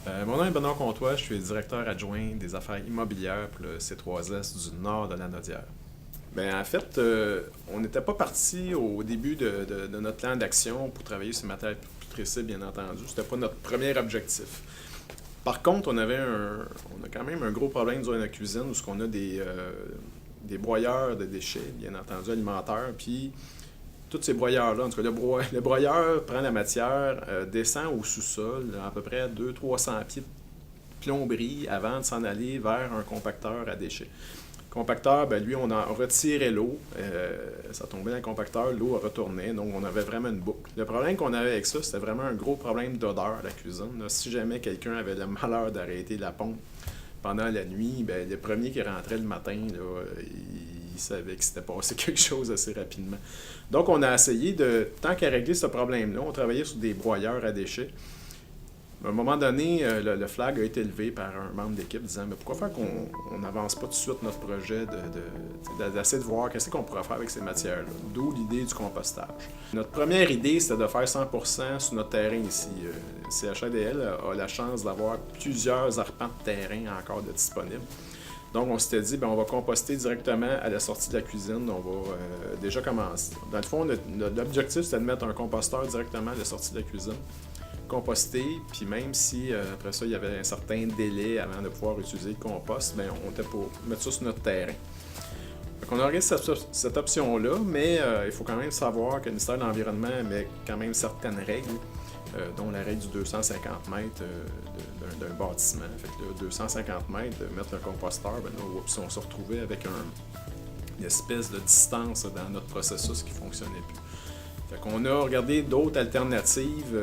Mon nom est Benoît Comtois, je suis directeur adjoint des affaires immobilières pour le C3S du nord de la Nodière. En fait, on n'était pas parti au début de notre plan d'action pour travailler sur matériel putrescible, bien entendu. C'était pas notre premier objectif. Par contre, on a quand même un gros problème dans notre cuisine où on a des broyeurs de déchets, bien entendu, alimentaires. Puis, tous ces broyeurs-là, en tout cas, le broyeur prend la matière, descend au sous-sol, à peu près 200-300 pieds de plomberie avant de s'en aller vers un compacteur à déchets. Le compacteur, lui, on en retirait l'eau, ça tombait dans le compacteur, l'eau retournait, donc on avait vraiment une boucle. Le problème qu'on avait avec ça, c'était vraiment un gros problème d'odeur à la cuisine. Là, si jamais quelqu'un avait le malheur d'arrêter la pompe pendant la nuit, le premier qui rentrait le matin, là, il savait que c'était passé quelque chose assez rapidement. Donc, on a essayé tant qu'à régler ce problème-là, on travaillait sur des broyeurs à déchets. À un moment donné, le flag a été levé par un membre d'équipe disant mais pourquoi faire qu'on n'avance pas tout de suite notre projet d'essayer de voir qu'est-ce qu'on pourrait faire avec ces matières-là. D'où l'idée du compostage. Notre première idée, c'était de faire 100% sur notre terrain ici. CHADL a la chance d'avoir plusieurs arpents de terrain encore de disponibles. Donc, on s'était dit, on va composter directement à la sortie de la cuisine. On va déjà commencer. Dans le fond, l'objectif, c'était de mettre un composteur directement à la sortie de la cuisine, composter, puis même si après ça, il y avait un certain délai avant de pouvoir utiliser le compost, on était pour mettre ça sur notre terrain. Donc, on a regardé cette option-là, mais il faut quand même savoir que le ministère de l'Environnement met quand même certaines règles, dont la règle du 250 mètres d'un bâtiment. Fait que là, 250 mètres, mettre le composteur, on se retrouvait avec une espèce de distance dans notre processus qui ne fonctionnait plus. Fait qu'on a regardé d'autres alternatives.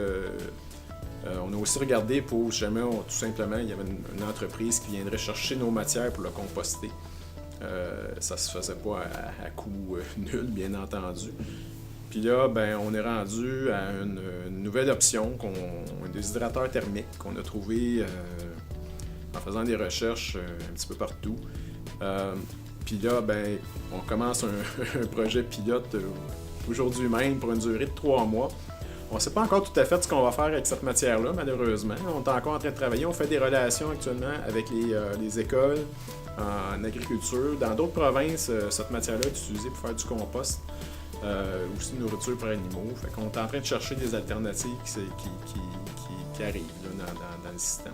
On a aussi regardé pour jamais, tout simplement, il y avait une entreprise qui viendrait chercher nos matières pour le composter. Ça se faisait pas à coût nul, bien entendu. Puis là, on est rendu à une nouvelle option, un déshydrateur thermique qu'on a trouvé en faisant des recherches un petit peu partout. Puis là, on commence un projet pilote aujourd'hui même pour une durée de 3 mois. On ne sait pas encore tout à fait ce qu'on va faire avec cette matière-là, malheureusement. On est encore en train de travailler. On fait des relations actuellement avec les écoles en agriculture. Dans d'autres provinces, cette matière-là est utilisée pour faire du compost, aussi de nourriture pour animaux. Fait qu'on est en train de chercher des alternatives qui arrivent là, dans le système.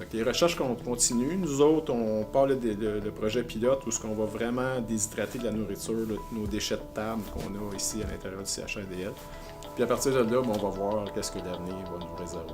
Donc, les recherches continuent. Nous autres, on parle le projet pilote où on va vraiment déshydrater de la nourriture, nos déchets de table qu'on a ici à l'intérieur du CHADL. Puis à partir de là, on va voir qu'est-ce que l'avenir va nous réserver.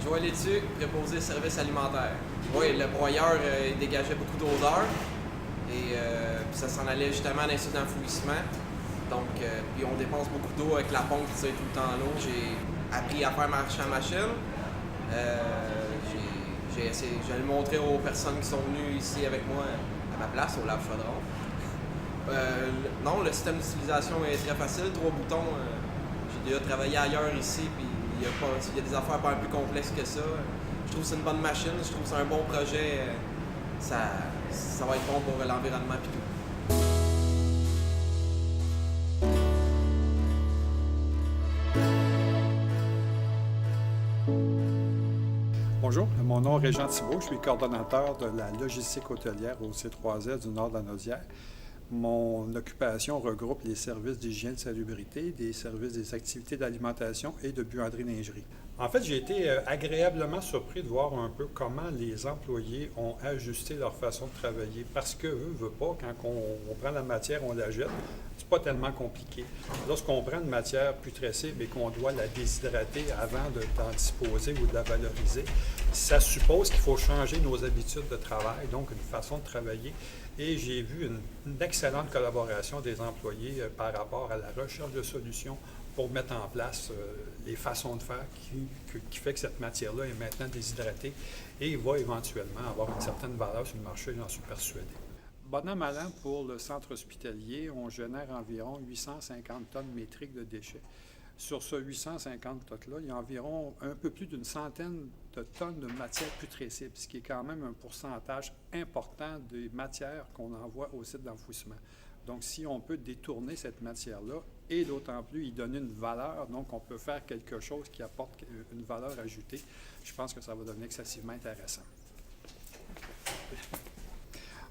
Joël Létu, préposé service alimentaire. Oui, le broyeur, il dégageait beaucoup d'odeur et puis ça s'en allait justement dans l'insulte d'enfouissement. Donc, puis on dépense beaucoup d'eau avec la pompe qui tire tout le temps l'eau. J'ai appris à faire marcher à machine. Je vais le montrer aux personnes qui sont venues ici avec moi à ma place, au lave-chaudron. Non, le système d'utilisation est très facile, 3 boutons. J'ai déjà travaillé ailleurs ici, puis il y a des affaires pas un peu complexes que ça. Je trouve que c'est une bonne machine, je trouve que c'est un bon projet. Ça va être bon pour l'environnement et tout. Bonjour, mon nom est Régent Thibault, je suis coordonnateur de la logistique hôtelière au C3S du nord de la Nodière. Mon occupation regroupe les services d'hygiène et de salubrité, des services des activités d'alimentation et de buanderie-lingerie. En fait, j'ai été agréablement surpris de voir un peu comment les employés ont ajusté leur façon de travailler. Parce que, veut pas, quand on prend la matière, on la jette, c'est pas tellement compliqué. Lorsqu'on prend une matière putrescible et qu'on doit la déshydrater avant d'en disposer ou de la valoriser, ça suppose qu'il faut changer nos habitudes de travail, donc une façon de travailler. Et j'ai vu une excellente collaboration des employés par rapport à la recherche de solutions pour mettre en place les façons de faire qui fait que cette matière-là est maintenant déshydratée et va éventuellement avoir une certaine valeur sur le marché, j'en suis persuadé. Bon an, mal an, pour le centre hospitalier, on génère environ 850 tonnes métriques de déchets. Sur ce 850 tonnes-là, il y a environ un peu plus d'une centaine de tonnes de matières putrescibles, ce qui est quand même un pourcentage important des matières qu'on envoie au site d'enfouissement. Donc, si on peut détourner cette matière-là, et d'autant plus y donner une valeur, donc on peut faire quelque chose qui apporte une valeur ajoutée, je pense que ça va devenir excessivement intéressant.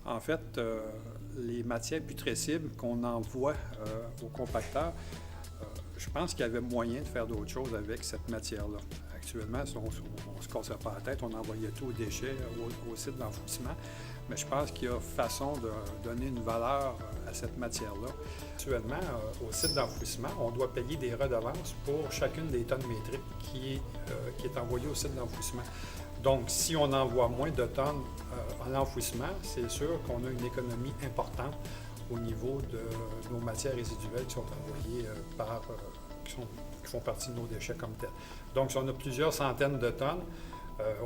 En fait, les matières putrescibles qu'on envoie au compacteur, je pense qu'il y avait moyen de faire d'autres choses avec cette matière-là. Actuellement, on ne se cassait pas la tête, on envoyait tout aux déchets, au site d'enfouissement. Mais je pense qu'il y a façon de donner une valeur à cette matière-là. Actuellement, au site d'enfouissement, on doit payer des redevances pour chacune des tonnes métriques qui est envoyée au site d'enfouissement. Donc, si on envoie moins de tonnes à l'enfouissement, c'est sûr qu'on a une économie importante au niveau de nos matières résiduelles qui sont envoyées qui font partie de nos déchets comme tels. Donc, si on a plusieurs centaines de tonnes,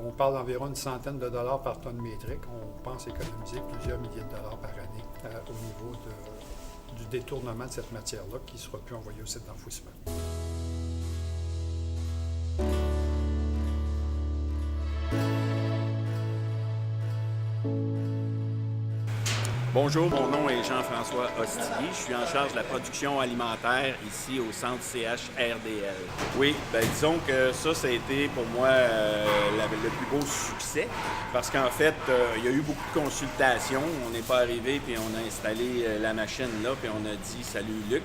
on parle d'environ une centaine de dollars par tonne métrique. On pense économiser plusieurs milliers de dollars par année au niveau du détournement de cette matière-là qui ne sera plus envoyée au site d'enfouissement. Bonjour, mon nom est Jean-François Ostillier. Je suis en charge de la production alimentaire ici au centre CHRDL. Oui, disons que ça a été pour moi le plus beau succès parce qu'en fait, il y a eu beaucoup de consultations. On n'est pas arrivé puis on a installé la machine là puis on a dit « Salut Luc ».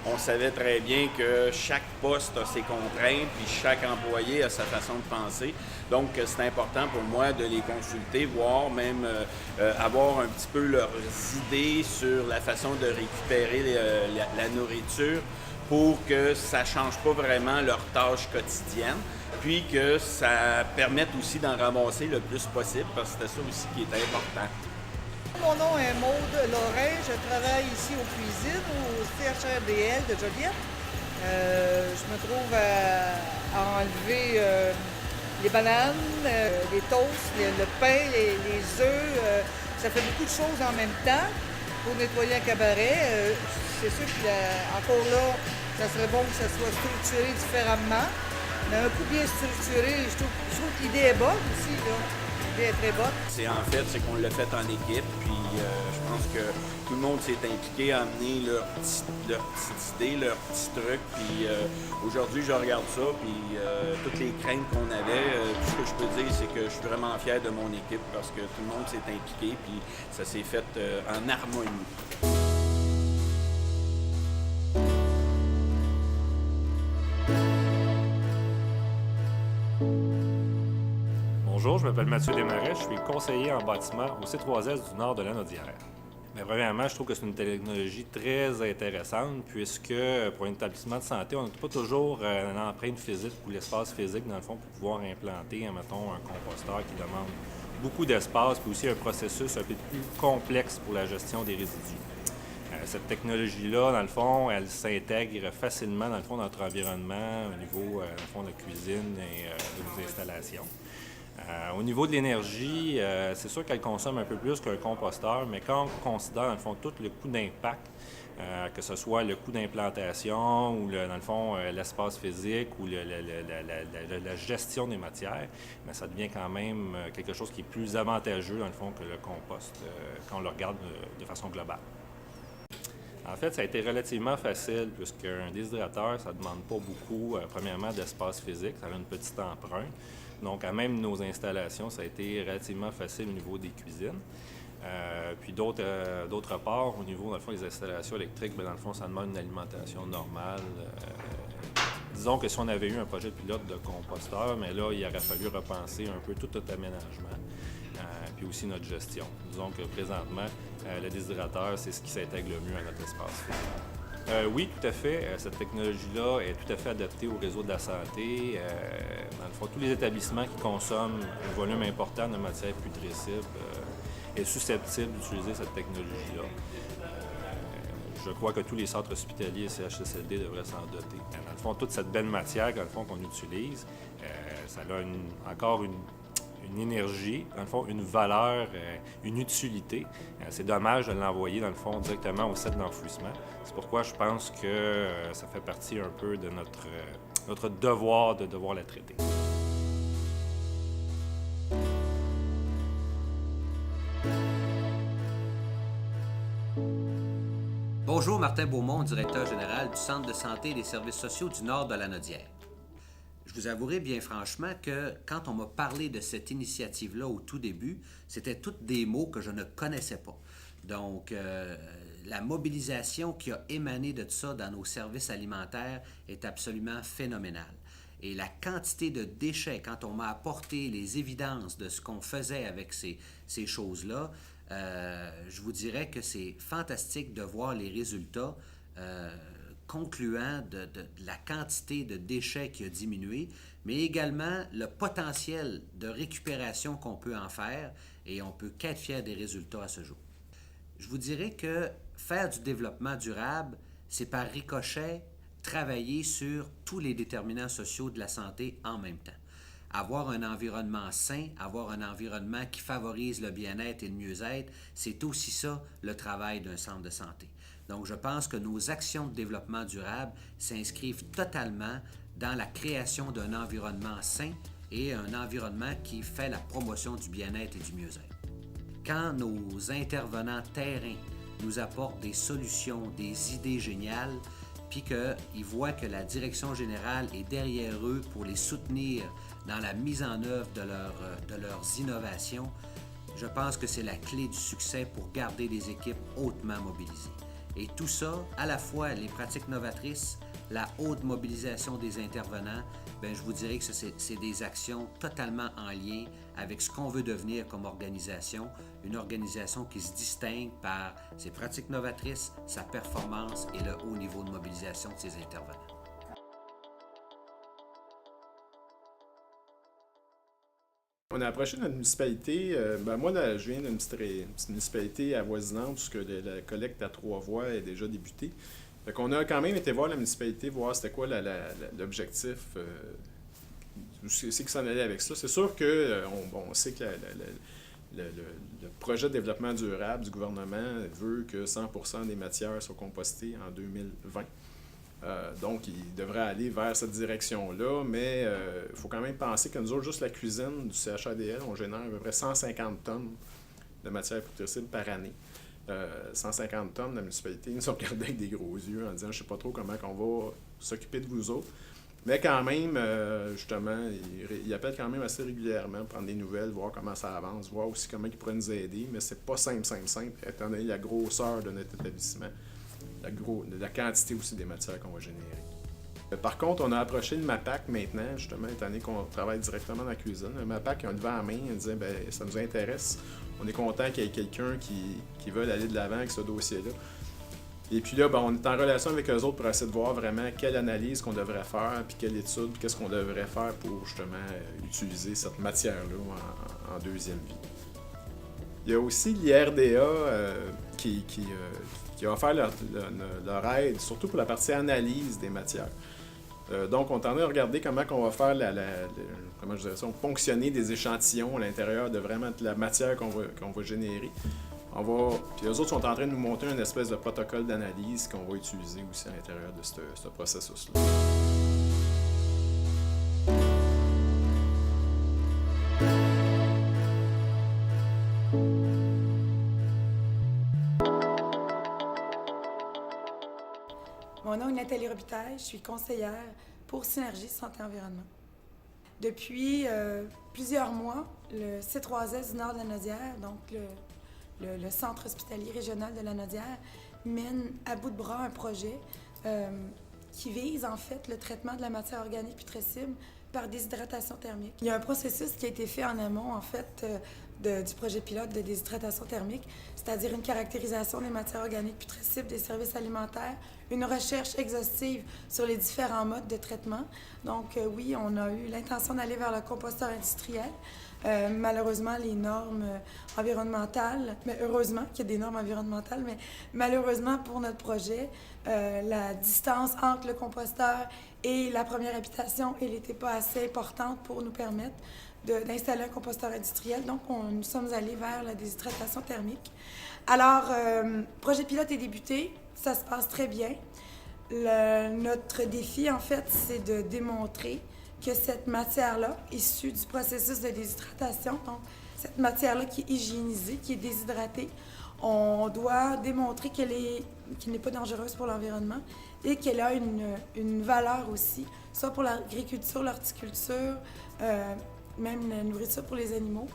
On savait très bien que chaque poste a ses contraintes, puis chaque employé a sa façon de penser. Donc, c'est important pour moi de les consulter, voire même avoir un petit peu leurs idées sur la façon de récupérer la nourriture pour que ça ne change pas vraiment leur tâche quotidienne, puis que ça permette aussi d'en ramasser le plus possible, parce que c'était ça aussi qui est important. Mon nom est Maude Lorrain, je travaille ici aux cuisines, au CHRDL de Joliette. Je me trouve à enlever les bananes, les toasts, le pain, les œufs. Ça fait beaucoup de choses en même temps pour nettoyer un cabaret. C'est sûr qu'encore là, ça serait bon que ça soit structuré différemment. Mais un coup bien structuré, je trouve que l'idée est bonne aussi, là. Très bonne. C'est qu'on l'a fait en équipe, puis je pense que tout le monde s'est impliqué à amener leurs petites idées, leurs petits trucs, puis aujourd'hui je regarde ça, puis toutes les craintes qu'on avait, tout ce que je peux dire, c'est que je suis vraiment fier de mon équipe parce que tout le monde s'est impliqué, puis ça s'est fait en harmonie. Bonjour, je m'appelle Mathieu Desmarais, je suis conseiller en bâtiment au C3S du nord de Lanaudière. Mais premièrement, je trouve que c'est une technologie très intéressante puisque pour un établissement de santé, on n'a pas toujours une empreinte physique ou l'espace physique dans le fond pour pouvoir implanter, mettons, un composteur qui demande beaucoup d'espace puis aussi un processus un peu plus complexe pour la gestion des résidus. Cette technologie-là, dans le fond, elle s'intègre facilement dans le fond de notre environnement au niveau dans le fond, de la cuisine et de nos installations. Au niveau de l'énergie, c'est sûr qu'elle consomme un peu plus qu'un composteur, mais quand on considère, dans le fond, tout le coût d'impact, que ce soit le coût d'implantation ou, dans le fond, l'espace physique ou la gestion des matières, bien, ça devient quand même quelque chose qui est plus avantageux, dans le fond, que le compost quand on le regarde de façon globale. En fait, ça a été relativement facile puisqu'un déshydrateur, ça ne demande pas beaucoup, premièrement, d'espace physique, ça a une petite empreinte. Donc, à même nos installations, ça a été relativement facile au niveau des cuisines. Puis d'autre part, au niveau, dans le fond, des installations électriques, bien, dans le fond, ça demande une alimentation normale. Disons que si on avait eu un projet de pilote de composteur, mais là, il aurait fallu repenser un peu tout notre aménagement, puis aussi notre gestion. Disons que présentement, le déshydrateur, c'est ce qui s'intègre le mieux à notre espace physique. Oui, tout à fait. Cette technologie-là est tout à fait adaptée au réseau de la santé. Dans le fond, tous les établissements qui consomment un volume important de matières putrescibles est susceptible d'utiliser cette technologie-là. je crois que tous les centres hospitaliers et CHSLD devraient s'en doter. Dans le fond, toute cette belle matière, dans le fond, qu'on utilise, ça a encore une énergie, dans le fond, une valeur, une utilité. C'est dommage de l'envoyer, dans le fond, directement au site d'enfouissement. C'est pourquoi je pense que ça fait partie un peu de notre devoir de devoir la traiter. Bonjour, Martin Beaumont, directeur général du Centre de santé et des services sociaux du Nord de Lanaudière. Je vous avouerai bien franchement que quand on m'a parlé de cette initiative-là au tout début, c'était toutes des mots que je ne connaissais pas. Donc, la mobilisation qui a émané de ça dans nos services alimentaires est absolument phénoménale. Et la quantité de déchets, quand on m'a apporté les évidences de ce qu'on faisait avec ces choses-là, je vous dirais que c'est fantastique de voir les résultats concluants de la quantité de déchets qui a diminué, mais également le potentiel de récupération qu'on peut en faire, et on peut qu'être fier des résultats à ce jour. Je vous dirais que faire du développement durable, c'est par ricochet travailler sur tous les déterminants sociaux de la santé en même temps. Avoir un environnement sain, avoir un environnement qui favorise le bien-être et le mieux-être, c'est aussi ça le travail d'un centre de santé. Donc, je pense que nos actions de développement durable s'inscrivent totalement dans la création d'un environnement sain et un environnement qui fait la promotion du bien-être et du mieux-être. Quand nos intervenants terrain nous apportent des solutions, des idées géniales, puis qu'ils voient que la direction générale est derrière eux pour les soutenir dans la mise en œuvre de leurs innovations, je pense que c'est la clé du succès pour garder des équipes hautement mobilisées. Et tout ça, à la fois les pratiques novatrices, la haute mobilisation des intervenants, bien, je vous dirais que c'est des actions totalement en lien avec ce qu'on veut devenir comme organisation, une organisation qui se distingue par ses pratiques novatrices, sa performance et le haut niveau de mobilisation de ses intervenants. On a approché notre municipalité. Moi, je viens d'une petite municipalité avoisinante où la collecte à 3 voies est déjà débutée. Fait qu'on a quand même été voir la municipalité, voir c'était quoi l'objectif, où c'est qu'ils s'en allaient avec ça. C'est sûr qu'on sait que le projet de développement durable du gouvernement veut que 100% des matières soient compostées en 2020. Donc, il devrait aller vers cette direction-là, mais il faut quand même penser que nous autres, juste la cuisine du CHRDL, on génère à peu près 150 tonnes de matières putrescibles par année. 150 tonnes, la municipalité nous ont regardé avec des gros yeux en disant « je sais pas trop comment on va s'occuper de vous autres ». Mais quand même, justement, ils appellent quand même assez régulièrement, prendre des nouvelles, voir comment ça avance, voir aussi comment ils pourraient nous aider, mais c'est pas simple, étant donné la grosseur de notre établissement. La quantité aussi des matières qu'on va générer. Par contre, on a approché le MAPAC maintenant, justement, étant donné qu'on travaille directement dans la cuisine. Le MAPAC, ils ont levé la main et disait « ça nous intéresse, on est content qu'il y ait quelqu'un qui veut aller de l'avant avec ce dossier-là ». Et puis là, on est en relation avec eux autres pour essayer de voir vraiment quelle analyse qu'on devrait faire, puis quelle étude, puis qu'est-ce qu'on devrait faire pour justement utiliser cette matière-là en deuxième vie. Il y a aussi l'IRDA qui a offert leur aide, surtout pour la partie analyse des matières. Donc, on est en train de regarder comment on va faire comment je dirais ça, fonctionner des échantillons à l'intérieur de vraiment la matière qu'on va générer. Puis eux autres sont en train de nous monter une espèce de protocole d'analyse qu'on va utiliser aussi à l'intérieur de ce processus-là. Mon nom est Nathalie Robitaille, je suis conseillère pour Synergie Santé-Environnement. Depuis plusieurs mois, le C3S du Nord de Lanaudière, donc le Centre hospitalier régional de Lanaudière, mène à bout de bras un projet qui vise en fait le traitement de la matière organique putrescible par déshydratation thermique. Il y a un processus qui a été fait en amont en fait du projet pilote de déshydratation thermique, c'est-à-dire une caractérisation des matières organiques putrescibles des services alimentaires, une recherche exhaustive sur les différents modes de traitement. Donc oui, on a eu l'intention d'aller vers le composteur industriel. Malheureusement, les normes environnementales, mais heureusement qu'il y a des normes environnementales, mais malheureusement pour notre projet, la distance entre le composteur et la première habitation, elle n'était pas assez importante pour nous permettre d'installer un composteur industriel. Donc, nous sommes allés vers la déshydratation thermique. Alors, le projet pilote est débuté, ça se passe très bien. Notre défi, en fait, c'est de démontrer que cette matière-là, issue du processus de déshydratation, donc cette matière-là qui est hygiénisée, qui est déshydratée, on doit démontrer qu'elle n'est pas dangereuse pour l'environnement et qu'elle a une valeur aussi, soit pour l'agriculture, l'horticulture, même la nourriture pour les animaux.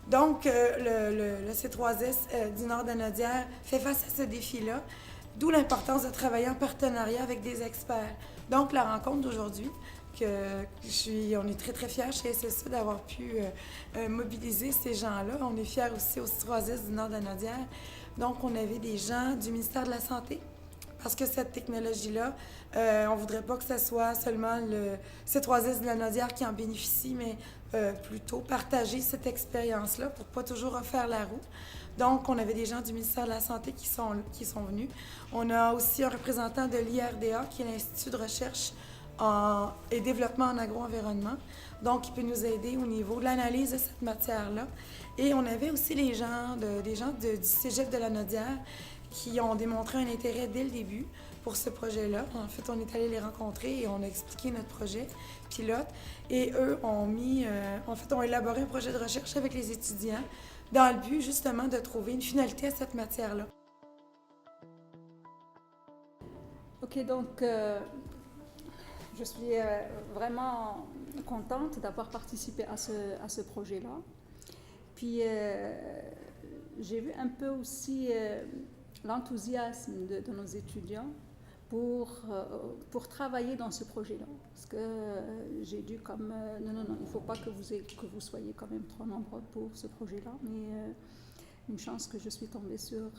Donc, le C3S du Nord de la Naudière fait face à ce défi-là, d'où l'importance de travailler en partenariat avec des experts. Donc, la rencontre d'aujourd'hui, on est très, très fiers chez SSE d'avoir pu mobiliser ces gens-là. On est fiers aussi au C3S du Nord de la Naudière. Donc, on avait des gens du ministère de la Santé, parce que cette technologie-là, on ne voudrait pas que ce soit seulement le C3S de la Naudière qui en bénéficie, mais plutôt partager cette expérience-là pour ne pas toujours refaire la roue. Donc, on avait des gens du ministère de la Santé qui sont venus. On a aussi un représentant de l'IRDA, qui est l'Institut de recherche et développement en agro-environnement. Donc, il peut nous aider au niveau de l'analyse de cette matière-là. Et on avait aussi des gens du Cégep de la Naudière qui ont démontré un intérêt dès le début pour ce projet-là. En fait, on est allé les rencontrer et on a expliqué notre projet pilote. Et eux ont élaboré un projet de recherche avec les étudiants dans le but, justement, de trouver une finalité à cette matière-là. OK, donc, je suis vraiment contente d'avoir participé à ce projet-là. Puis, j'ai vu un peu aussi l'enthousiasme de nos étudiants pour travailler dans ce projet-là. Parce que j'ai dû comme... non, il ne faut pas que vous soyez quand même trop nombreux pour ce projet-là, mais une chance que je suis tombée sur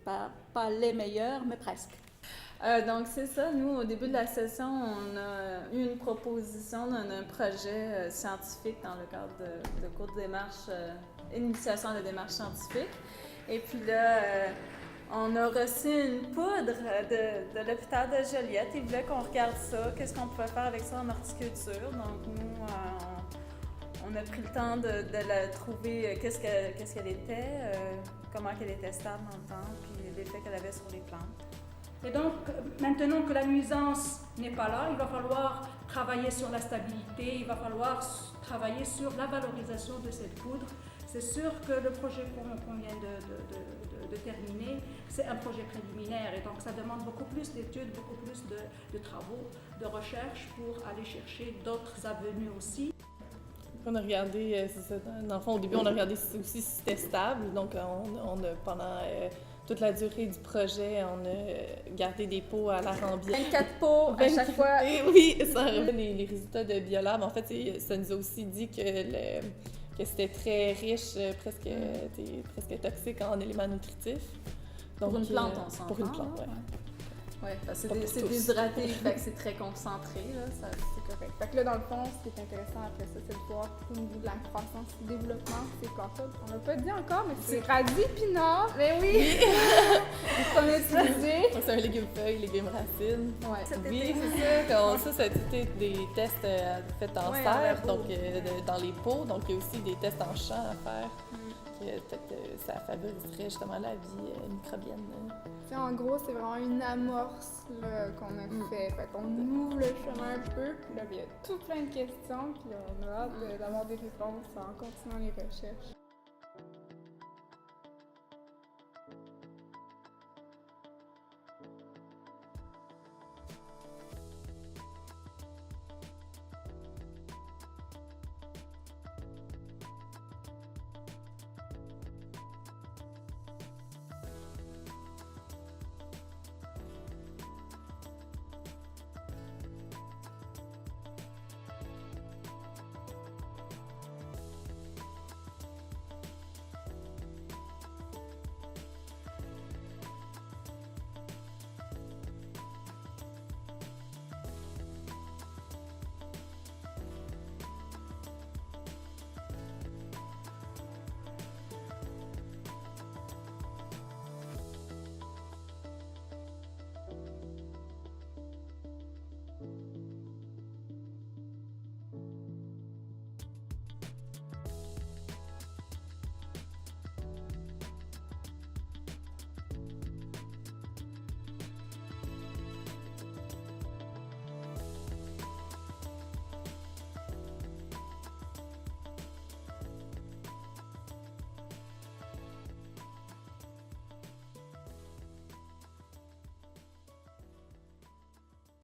pas les meilleurs, mais presque. Donc, c'est ça. Nous, au début de la session, on a eu une proposition d'un projet scientifique dans le cadre de cours de démarche, initiation à la démarche scientifique. Et puis là, on a reçu une poudre de l'hôpital de Joliette. Ils voulaient qu'on regarde ça, qu'est-ce qu'on pouvait faire avec ça en horticulture. Donc, nous, on a pris le temps de la trouver, qu'est-ce qu'elle était, comment elle était stable dans le temps, puis l'effet qu'elle avait sur les plantes. Et donc, maintenant que la nuisance n'est pas là, il va falloir travailler sur la stabilité, il va falloir travailler sur la valorisation de cette poudre. C'est sûr que le projet qu'on vient de terminer, c'est un projet préliminaire et donc ça demande beaucoup plus d'études, beaucoup plus de travaux, de recherche pour aller chercher d'autres avenues aussi. On a regardé, dans le fond, au début, on a regardé aussi si c'était stable. Donc, on a pendant toute la durée du projet, on a gardé des pots à l'arambière. 24 pots à chaque fois. Oui, ça les résultats de Biolab. En fait, ça nous a aussi dit que c'était très riche, presque toxique en éléments nutritifs. Donc, pour une plante, on s'entend. Pour une plante, oui. Oui, c'est déshydraté, fait que c'est très concentré, là, c'est correct. Fait que là, dans le fond, ce qui est intéressant après ça, c'est de voir au niveau de la croissance et du développement de ces plantes-là. On l'a pas dit encore, mais c'est radis pinard. Mais oui! qu'on a utilisé. C'est un légume-feuille, légume-racine. Ouais. Oui, c'est ça. Ça a été des tests faits en serre, donc dans les pots. Donc, il y a aussi des tests en champ à faire. Peut-être ça favoriserait justement la vie microbienne. En gros, c'est vraiment une amorce qu'on a fait. Fait qu'on ouvre le chemin un peu, puis là, il y a tout plein de questions, puis on a hâte d'avoir des réponses en continuant les recherches.